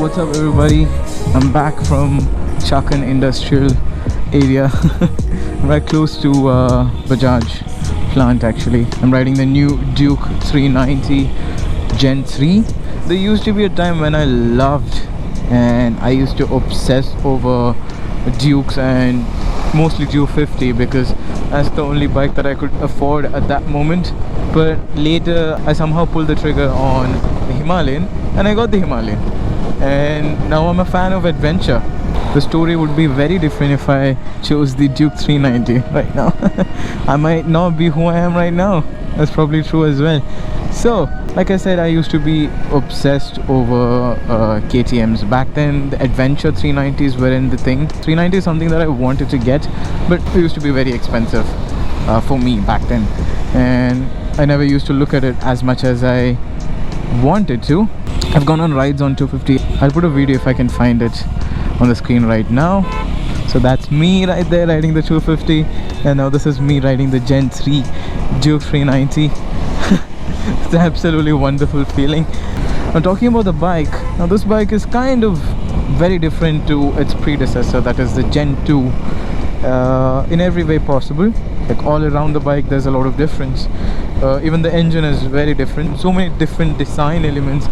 What's up everybody, I'm back from Chakan industrial area right close to Bajaj plant actually. I'm riding the new Duke 390 Gen 3. There used to be a time when I loved and I used to obsess over Dukes and mostly Duke 50 because that's the only bike that I could afford at that moment. But later I somehow pulled the trigger on the Himalayan and I got the Himalayan. And now I'm a fan of adventure. The story would be very different if I chose the Duke 390 right now. I might not be who I am right now. That's probably true as well. So, like I said, I used to be obsessed over KTMs. Back then, the adventure 390s weren't the thing. 390 is something that I wanted to get, but it used to be very expensive for me back then. And I never used to look at it as much as I wanted to. I've gone on rides on 250. I'll put a video if I can find it on the screen right now. So that's me right there riding the 250, and now this is me riding the Gen 3 Duke 390. It's an absolutely wonderful feeling. Now talking about the bike, now this bike is kind of very different to its predecessor, that is the Gen 2, in every way possible. Like all around the bike there's a lot of difference. Even the engine is very different, so many different design elements.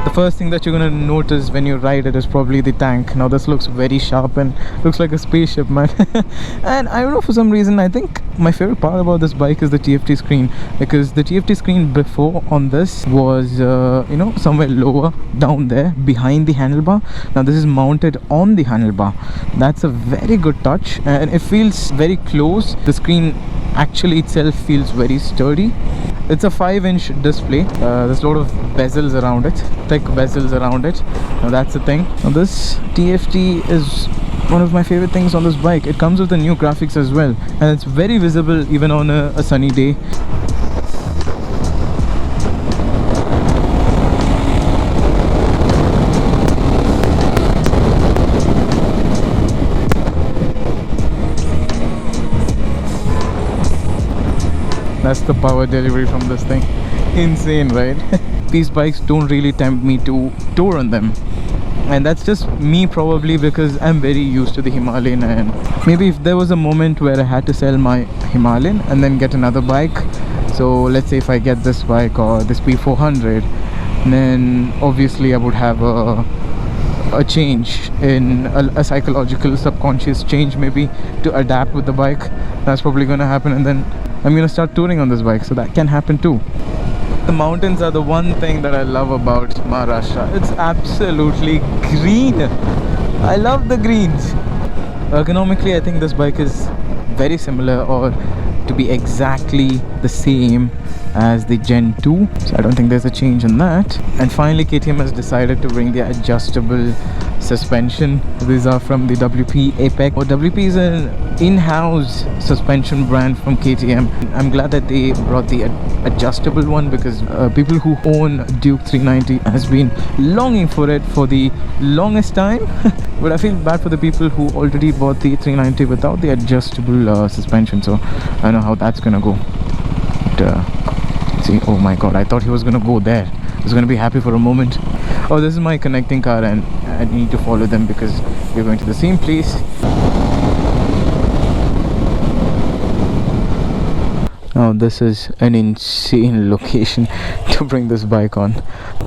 The first thing that you're gonna notice when you ride it is probably the tank. Now this looks very sharp and looks like a spaceship, man. And I don't know, for some reason I think my favorite part about this bike is the TFT screen, because the TFT screen before on this was you know, somewhere lower down there behind the handlebar. Now this is mounted on the handlebar. That's a very good touch and it feels very close. The screen actually itself feels very sturdy. It's a 5-inch display. There's a lot of bezels around it, thick bezels around it. Now that's the thing. Now this TFT is one of my favorite things on this bike. It comes with the new graphics as well, and it's very visible even on a sunny day. That's the power delivery from this thing. Insane, right? These bikes don't really tempt me to tour on them, and that's just me probably because I'm very used to the Himalayan. And maybe if there was a moment where I had to sell my Himalayan and then get another bike, so let's say if I get this bike or this P400, then obviously I would have a change in a psychological subconscious change maybe to adapt with the bike. That's probably gonna happen, and then I'm gonna start touring on this bike, so that can happen too. The mountains are the one thing that I love about Maharashtra. It's absolutely green. I love the greens. Ergonomically, I think this bike is very similar, or to be exactly the same as the Gen 2, so I don't think there's a change in that. And finally KTM has decided to bring the adjustable suspension. These are from the WP Apex. WP is an in-house suspension brand from KTM. I'm glad that they brought the adjustable one, because people who own Duke 390 has been longing for it for the longest time. But I feel bad for the people who already bought the 390 without the adjustable suspension, so I don't know how that's gonna go. But, see, oh my god, I thought he was gonna go there. I was gonna be happy for a moment. Oh, this is my connecting car and I need to follow them because we're going to the same place. Now this is an insane location to bring this bike on.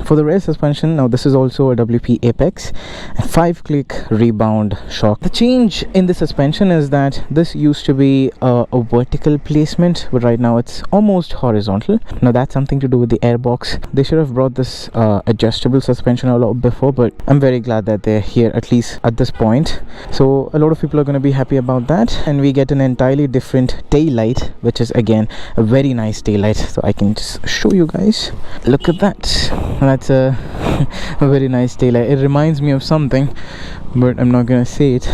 For the rear suspension, now this is also a WP Apex, 5-click rebound shock. The change in the suspension is that this used to be a vertical placement, but right now it's almost horizontal. Now that's something to do with the airbox. They should have brought this adjustable suspension a lot before, but I'm very glad that they're here at least at this point. So a lot of people are going to be happy about that, and we get an entirely different tail light, which is again a very nice taillight, so I can just show you guys. Look at that. That's a very nice taillight. It reminds me of something, but I'm not gonna say it.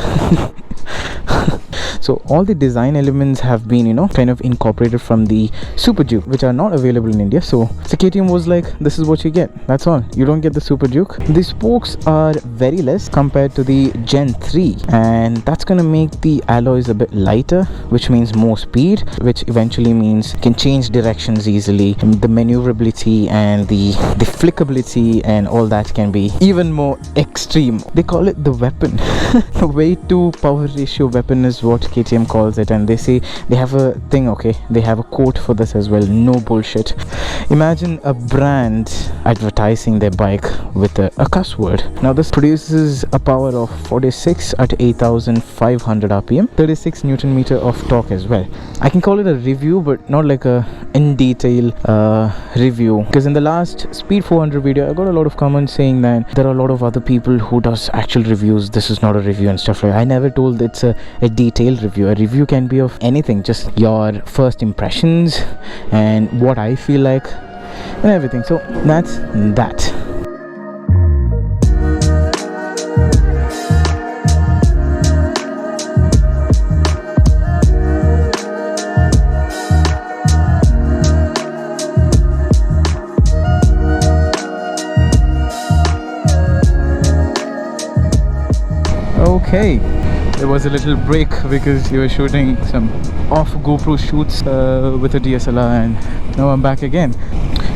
So all the design elements have been, you know, kind of incorporated from the Super Duke, which are not available in India. So KTM was like, this is what you get, that's all. You don't get the Super Duke. The spokes are very less compared to the Gen 3, and that's gonna make the alloys a bit lighter, which means more speed, which eventually means you can change directions easily. The maneuverability and the flickability and all that can be even more extreme. They call it the weapon. The weight to power ratio weapon is what KTM calls it, and they say they have a thing, okay, they have a quote for this as well. No bullshit. Imagine a brand advertising their bike with a cuss word. Now this produces a power of 46 at 8500 rpm, 36 newton meter of torque as well. I can call it a review, but not like a in detail review, because in the last Speed 400 video I got a lot of comments saying that there are a lot of other people who does actual reviews, this is not a review and stuff like that. I never told it's a detailed review. A review can be of anything, just your first impressions and what I feel like and everything. So that's that. Okay, there was a little break because we were shooting some off GoPro shoots with a DSLR, and now I'm back again.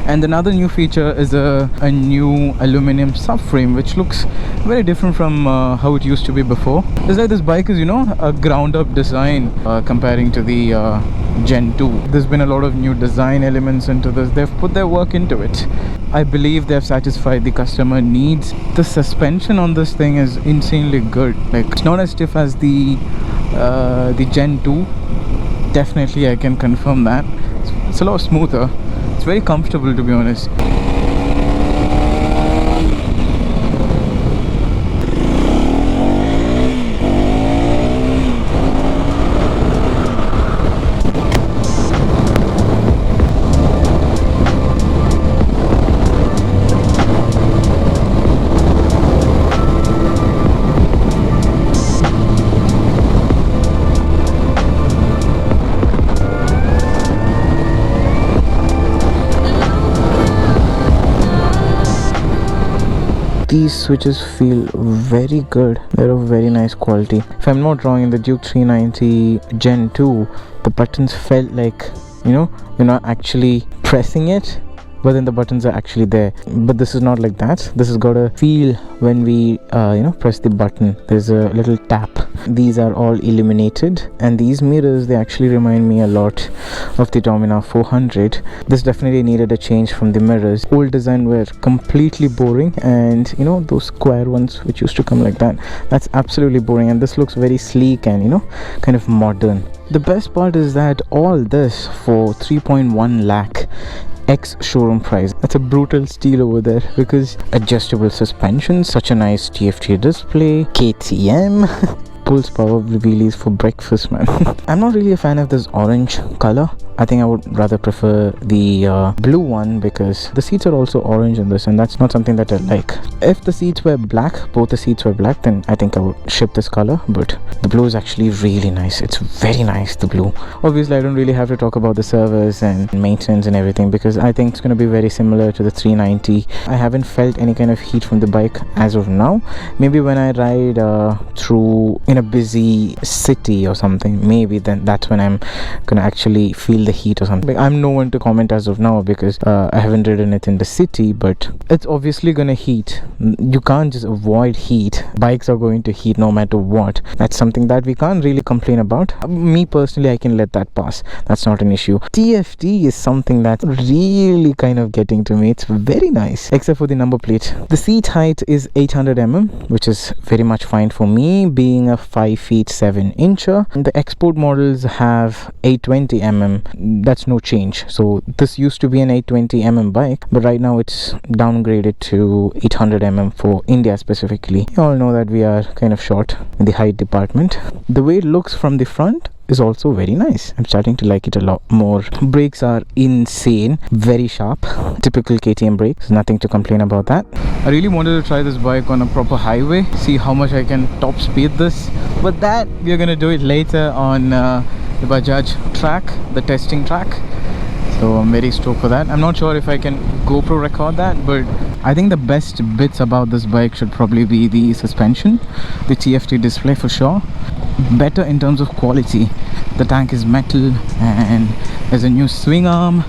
And another new feature is a new aluminum subframe, which looks very different from how it used to be before. It's like this bike is, you know, a ground up design comparing to the Gen 2. There's been a lot of new design elements into this. They've put their work into it. I believe they've satisfied the customer needs. The suspension on this thing is insanely good. Like, it's not as stiff as the Gen 2. Definitely, I can confirm that. It's a lot smoother. It's very comfortable, to be honest. These switches feel very good. They're of very nice quality. If I'm not wrong, in the Duke 390 Gen 2, the buttons felt like, you know, you're not actually pressing it, but then the buttons are actually there. But this is not like that. This has got a feel when we you know, press the button. There's a little tap. These are all illuminated, and these mirrors, they actually remind me a lot of the Dominar 400. This definitely needed a change from the mirrors. Old design were completely boring, and you know, those square ones which used to come like that, that's absolutely boring. And this looks very sleek and, you know, kind of modern. The best part is that all this for 3.1 lakh ex showroom price. That's a brutal steal over there, because adjustable suspension, such a nice TFT display, KTM pulse power wheelies for breakfast, man. I'm not really a fan of this orange color. I think I would rather prefer the blue one, because the seats are also orange in this, and that's not something that I like. If the seats were black, both the seats were black, then I think I would ship this color. But the blue is actually really nice. It's very nice, the blue. Obviously, I don't really have to talk about the service and maintenance and everything, because I think it's going to be very similar to the 390. I haven't felt any kind of heat from the bike as of now. Maybe when I ride through in a busy city or something, maybe then that's when I'm gonna actually feel the heat or something. I'm no one to comment as of now, because I haven't ridden it in the city, but it's obviously gonna heat. You can't just avoid heat. Bikes are going to heat no matter what. That's something that we can't really complain about. Me personally, I can let that pass. That's not an issue. TFT is something that's really kind of getting to me. It's very nice, except for the number plate. The seat height is 800 mm, which is very much fine for me, being a 5 feet 7 incher. The export models have 820 mm. That's no change. So this used to be an 820 mm bike, but right now it's downgraded to 800 mm for India specifically. You all know that we are kind of short in the height department. The way it looks from the front is also very nice. I'm starting to like it a lot more. Brakes are insane, very sharp, typical KTM brakes, nothing to complain about that. I really wanted to try this bike on a proper highway, see how much I can top speed this, but that we're gonna do it later on the Bajaj track, the testing track. So I'm very stoked for that. I'm not sure if I can GoPro record that, but I think the best bits about this bike should probably be the suspension, the TFT display for sure. Better in terms of quality. The tank is metal and there's a new swing arm,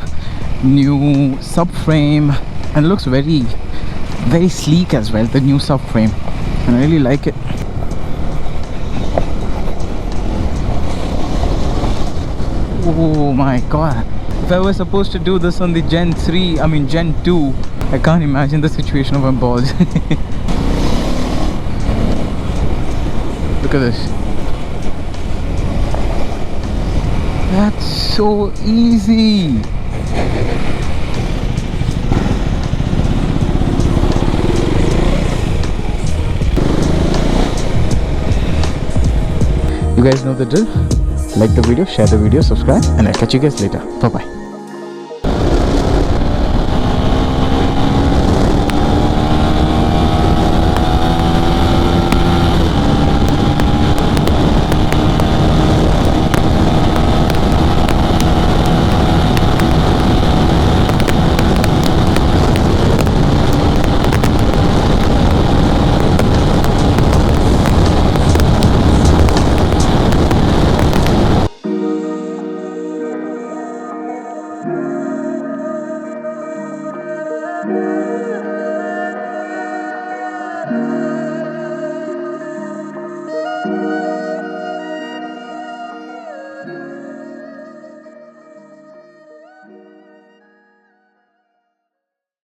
new subframe, and it looks very, very sleek as well, the new subframe. And I really like it. Oh my god. If I was supposed to do this on the Gen 2, I can't imagine the situation of my balls. Look at this. That's so easy. You guys know the drill. Like the video, share the video, subscribe, and I'll catch you guys later. Bye bye.